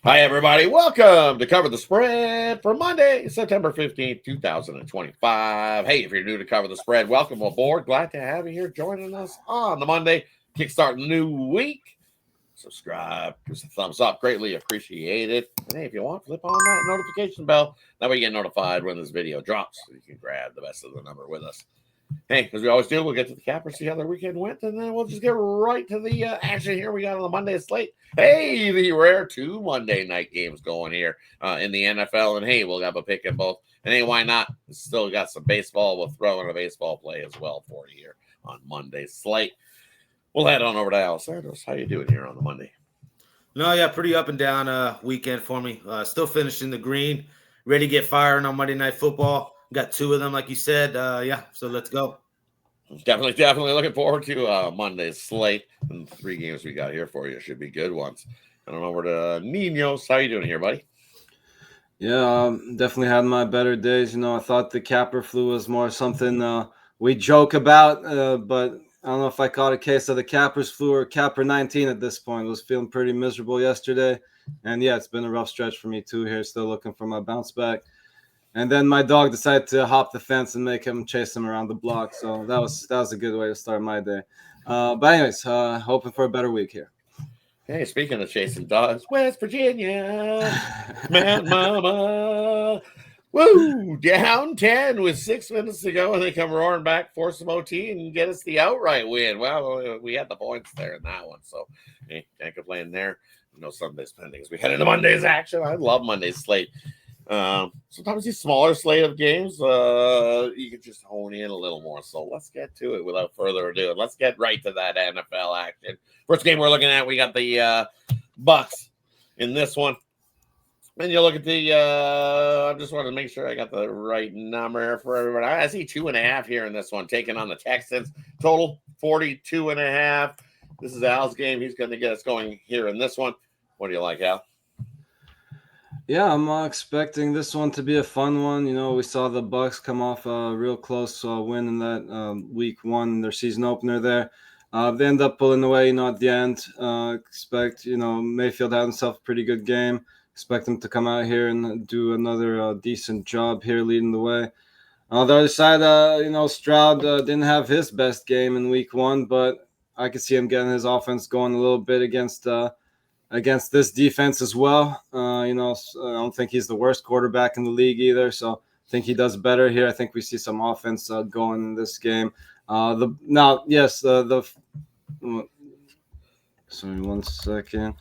Hi, everybody. Welcome to Cover the Spread for Monday, September 15th, 2025. Hey, if you're new to Cover the Spread, welcome aboard. Glad to have you here joining us on the Monday, kickstart the new week. Subscribe, give us a thumbs up. Greatly appreciate it. And hey, if you want, flip on that notification bell. That way you get notified when this video drops so you can grab the best of the number with us. Hey, as we always do, we'll get to the cappers, see how their weekend went, and then we'll just get right to the action here we got on the Monday slate. Hey, the rare 2 Monday night games going here in the NFL, and hey, we'll have a pick in both. And hey, why not? Still got some baseball. We'll throw in a baseball play as well for you here on Monday's slate. We'll head on over to Alessandro. How you doing here on the Monday? No, yeah, pretty up and down weekend for me. Still finishing the green, ready to get firing on Monday Night Football. Got 2 of them, like you said. So let's go. Definitely looking forward to Monday's slate. And the 3 games we got here for you should be good ones. And on over to Ninos. How you doing here, buddy? Yeah, definitely had my better days. I thought the capper flu was more something we joke about, but I don't know if I caught a case of the capper's flu or capper 19 at this point. I was feeling pretty miserable yesterday. And yeah, it's been a rough stretch for me too here, still looking for my bounce back. And then my dog decided to hop the fence and make him chase him around the block. So that was a good way to start my day. But anyways, hoping for a better week here. Hey, speaking of chasing dogs, West Virginia, Mountain Mama, woo, down 10 with 6 minutes to go, and they come roaring back, force some OT, and get us the outright win. Well, we had the points there in that one, so hey, can't complain there. No Sunday's pending as we head into Monday's action. I love Monday's slate. Sometimes these smaller slate of games, you can just hone in a little more. So let's get to it without further ado. Let's get right to that NFL action. First game we're looking at, we got the Bucs in this one. And you look at the, I just wanted to make sure I got the right number for everybody. I see 2.5 here in this one, taking on the Texans. Total 42.5. This is Al's game. He's going to get us going here in this one. What do you like, Al? Yeah, I'm expecting this one to be a fun one. We saw the Bucs come off a real close win in that week 1, their season opener there. They end up pulling away, at the end. Expect, Mayfield had himself a pretty good game. Expect him to come out here and do another decent job here leading the way. On the other side, Stroud didn't have his best game in week 1, but I could see him getting his offense going a little bit against this defense as well. I don't think he's the worst quarterback in the league either, so I think he does better here. I think we see some offense going in this game. Sorry, 1 second.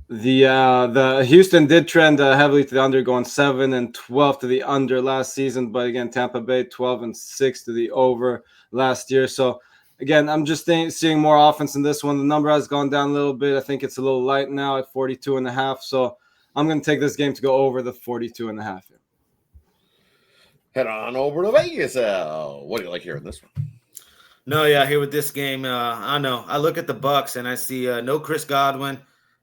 The Houston did trend heavily to the under, going 7-12 to the under last season, but again, Tampa Bay 12-6 to the over last year. So again, I'm just seeing more offense in this one. The number has gone down a little bit. I think it's a little light now at 42.5. So I'm going to take this game to go over the 42.5. Head on over to Vegas. What do you like here in this one? No, yeah, here with this game, I know. I look at the Bucs and I see no Chris Godwin,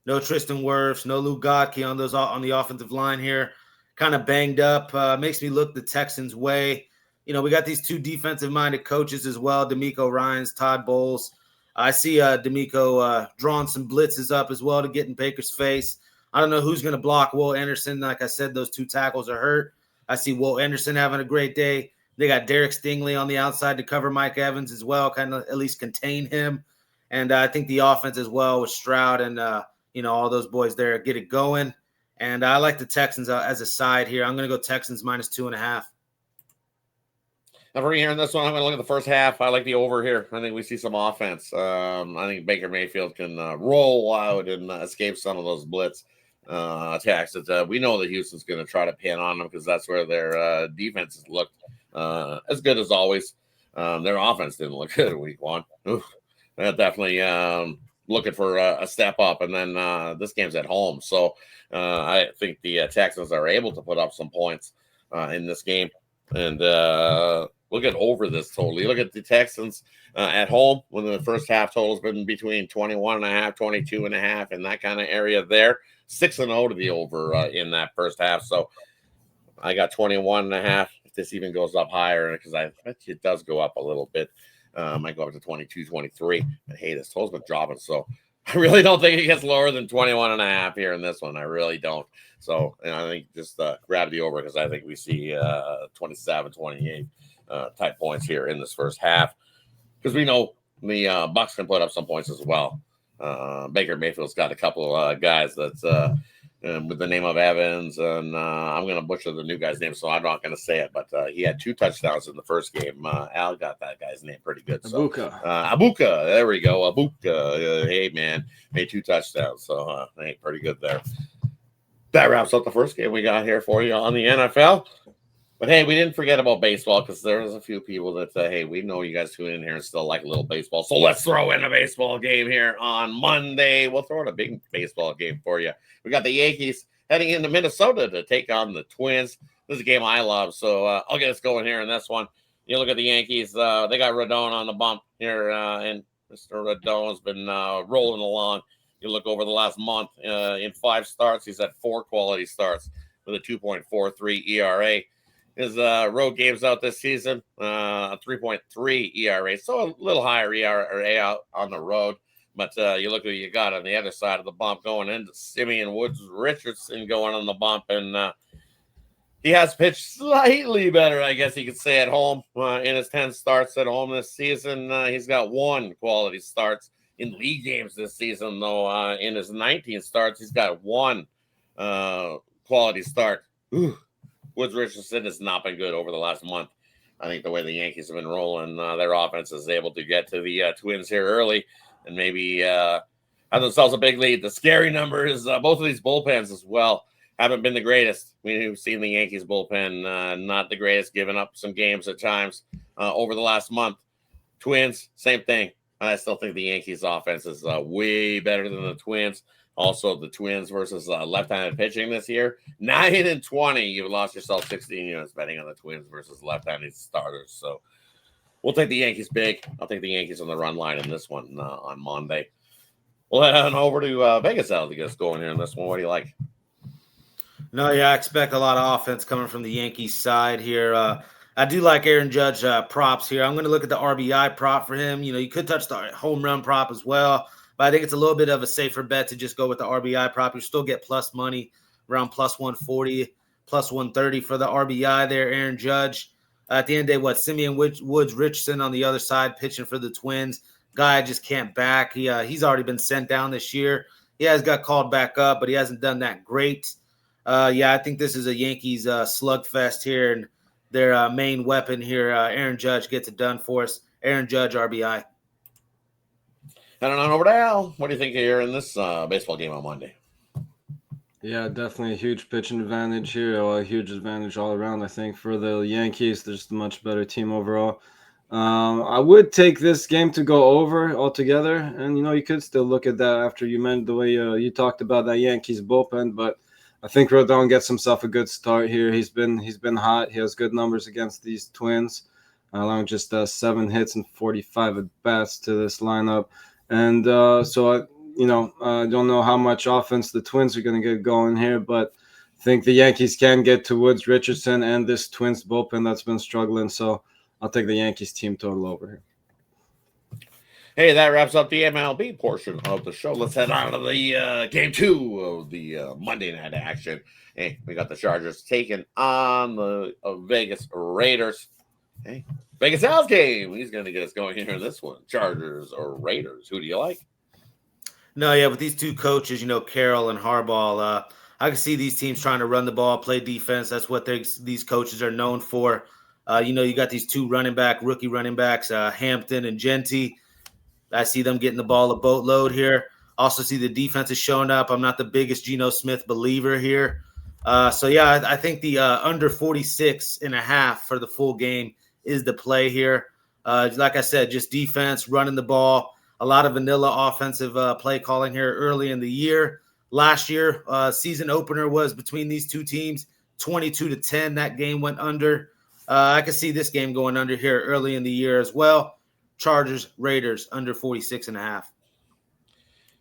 no Tristan Wirfs, no Luke Godke on the offensive line here. Kind of banged up. Makes me look the Texans' way. We got these 2 defensive-minded coaches as well, D'Amico Ryans, Todd Bowles. I see D'Amico drawing some blitzes up as well to get in Baker's face. I don't know who's going to block Will Anderson. Like I said, those 2 tackles are hurt. I see Will Anderson having a great day. They got Derek Stingley on the outside to cover Mike Evans as well, kind of at least contain him. And I think the offense as well with Stroud and, all those boys there get it going. And I like the Texans as a side here. I'm going to go Texans -2.5. Now, for here in this one, I'm going to look at the first half. I like the over here. I think we see some offense. I think Baker Mayfield can roll out and escape some of those blitz attacks. We know that Houston's going to try to pin on them because that's where their defenses looked as good as always. Their offense didn't look good in week 1. They're definitely looking for a step up. And then this game's at home. So I think the Texans are able to put up some points in this game. And we'll get over this totally. Look at the Texans at home when the first half total has been between 21.5, 22.5, in that kind of area there. 6-0 to the over in that first half. So I got 21.5. If this even goes up higher, because I bet it does go up a little bit. Might go up to 22, 23. But hey, this total's been dropping. So I really don't think it gets lower than 21.5 here in this one. I really don't. So, and I think just grab the over because I think we see 27, 28 type points here in this first half because we know the Bucks can put up some points as well. Baker Mayfield's got a couple guys that's with the name of Evans, and I'm going to butcher the new guy's name, so I'm not going to say it, but he had 2 touchdowns in the first game. Al got that guy's name pretty good. So. Abuka, there we go. Abuka, hey, man, made 2 touchdowns, so ain't pretty good there. That wraps up the first game we got here for you on the NFL. But, hey, we didn't forget about baseball because there was a few people that say, hey, we know you guys tune in here and still like a little baseball, so let's throw in a baseball game here on Monday. We'll throw in a big baseball game for you. We got the Yankees heading into Minnesota to take on the Twins. This is a game I love, so I'll get us going here in this one. You look at the Yankees, they got Rodon on the bump here, and Mr. Rodon's been rolling along. You look over the last month, in 5 starts, he's had 4 quality starts with a 2.43 ERA. His road games out this season, a 3.3 ERA, so a little higher ERA out on the road. But you look who you got on the other side of the bump going into Simeon Woods Richardson going on the bump, and he has pitched slightly better, I guess you could say, at home. In his 10 starts at home this season, he's got 1 quality starts in league games this season, though. In his 19 starts, he's got 1 quality start. Ooh. Woods Richardson has not been good over the last month. I think the way the Yankees have been rolling, their offense is able to get to the Twins here early and maybe have themselves a big lead. The scary number is both of these bullpens as well haven't been the greatest. We've seen the Yankees bullpen not the greatest, giving up some games at times over the last month. Twins, same thing. I still think the Yankees offense is way better than the Twins. Also, the Twins versus left-handed pitching this year, 9-20. You've lost yourself 16 units betting on the Twins versus left-handed starters. So we'll take the Yankees big. I'll take the Yankees on the run line in this one on Monday. We'll head on over to Vegas out to get us going here in this one. What do you like? No, yeah, I expect a lot of offense coming from the Yankees side here. I do like Aaron Judge props here. I'm going to look at the RBI prop for him. You know, you could touch the home run prop as well. But I think it's a little bit of a safer bet to just go with the RBI prop. You still get plus money around plus 140, plus 130 for the RBI there, Aaron Judge. At the end of the day, Simeon Woods Richardson on the other side pitching for the Twins. Guy just can't back. He's already been sent down this year. He has got called back up, but he hasn't done that great. I think this is a Yankees slugfest here, and their main weapon here, Aaron Judge, gets it done for us. Aaron Judge, RBI. Heading on over to Al. What do you think here in this baseball game on Monday? Yeah, definitely a huge pitching advantage here. A huge advantage all around, I think, for the Yankees. They're just a much better team overall. I would take this game to go over altogether. And, you could still look at that after you meant the way you talked about that Yankees bullpen. But I think Rodon gets himself a good start here. He's been hot. He has good numbers against these Twins, allowing just 7 hits and 45 at bats to this lineup. And so I don't know how much offense the Twins are going to get going here, but I think the Yankees can get to Woods Richardson and this Twins bullpen that's been struggling. So I'll take the Yankees team total over here. Hey, that wraps up the MLB portion of the show. Let's head on to the game 2 of the Monday night action. Hey, we got the Chargers taking on the Vegas Raiders. Hey, Vegas Al's game. He's going to get us going here in this one. Chargers or Raiders? Who do you like? No, yeah, with these two coaches, Carroll and Harbaugh, I can see these teams trying to run the ball, play defense. That's what these coaches are known for. You got these 2 rookie running backs, Hampton and Genty. I see them getting the ball a boatload here. Also see the defense is showing up. I'm not the biggest Geno Smith believer here. I think the under 46.5 for the full game is the play here. Like I said, just defense, running the ball. A lot of vanilla offensive play calling here early in the year. Last year, season opener was between these two teams, 22-10. That game went under. I can see this game going under here early in the year as well. Chargers, Raiders, under 46.5.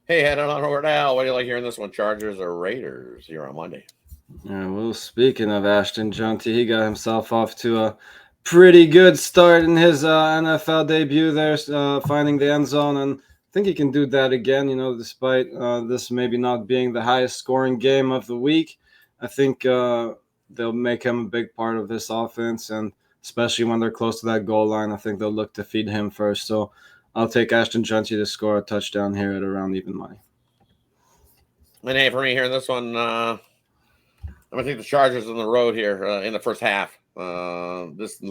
Hey, head on over now. What do you like hearing this one? Chargers or Raiders here on Monday? Yeah, well, speaking of Ashton Junty, he got himself off to a pretty good start in his NFL debut there, finding the end zone. And I think he can do that again, despite this maybe not being the highest scoring game of the week. I think they'll make him a big part of this offense, and especially when they're close to that goal line, I think they'll look to feed him first. So I'll take Ashton Genty to score a touchdown here at around even money. And hey, for me here in this one, I'm going to take the Chargers on the road here in the first half. This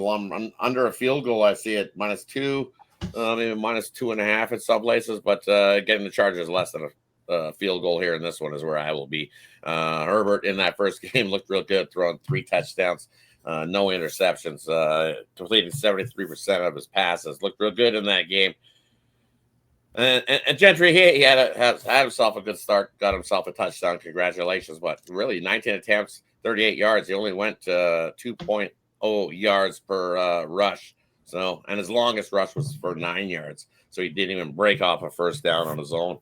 under a field goal, I see it -2, maybe -2.5 in some places, but getting the Chargers less than a field goal here in this one is where I will be. Herbert in that first game looked real good, throwing 3 touchdowns, no interceptions, completing 73% of his passes. Looked real good in that game. And Gentry, he had himself a good start, got himself a touchdown. Congratulations. But really, 19 attempts, 38 yards. He only went 2.0 yards per rush. So, and his longest rush was for 9 yards. So he didn't even break off a first down on his own.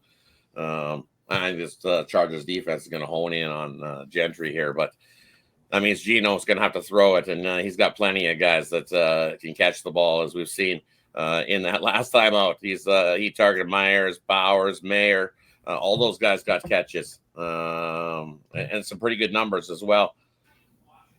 I think this Chargers defense is going to hone in on Gentry here. But that means Geno's going to have to throw it. And he's got plenty of guys that can catch the ball, as we've seen. In that last time out, he targeted Myers, Bowers, Mayer. All those guys got catches and some pretty good numbers as well.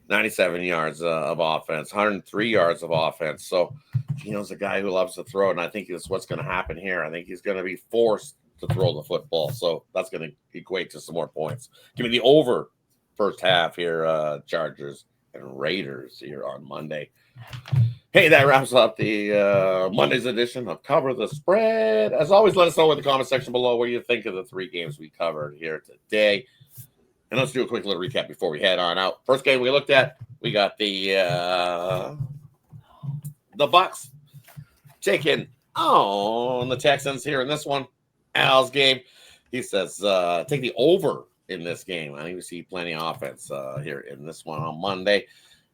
97 yards of offense, 103 yards of offense. So Geno's a guy who loves to throw, and I think that's what's going to happen here. I think he's going to be forced to throw the football, so that's going to equate to some more points. Give me the over first half here, Chargers and Raiders here on Monday. Hey, that wraps up the Monday's edition of Cover the Spread. As always, let us know in the comment section below what you think of the 3 games we covered here today. And let's do a quick little recap before we head on out. First game we looked at, we got the Bucs taking on the Texans here in this one. Al's game, he says take the over in this game. I think we see plenty of offense here in this one on Monday.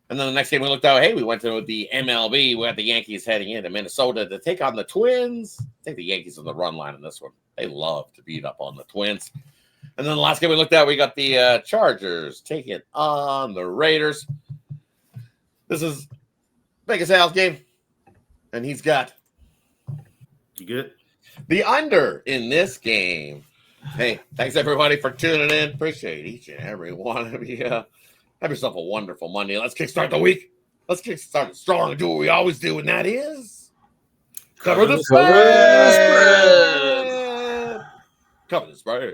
And then the next game we looked at, hey, we went to the MLB. We had the Yankees heading into Minnesota to take on the Twins. I think the Yankees on the run line in this one. They love to beat up on the Twins. And then the last game we looked at, we got the Chargers taking on the Raiders. This is Vegas Al's game. And he's got You good? the under in this game. Hey, thanks everybody for tuning in. Appreciate each and every one of you. Have yourself a wonderful Monday. Let's kickstart the week. Let's kickstart it strong and do what we always do, and that is cover the spread. Cover the spread.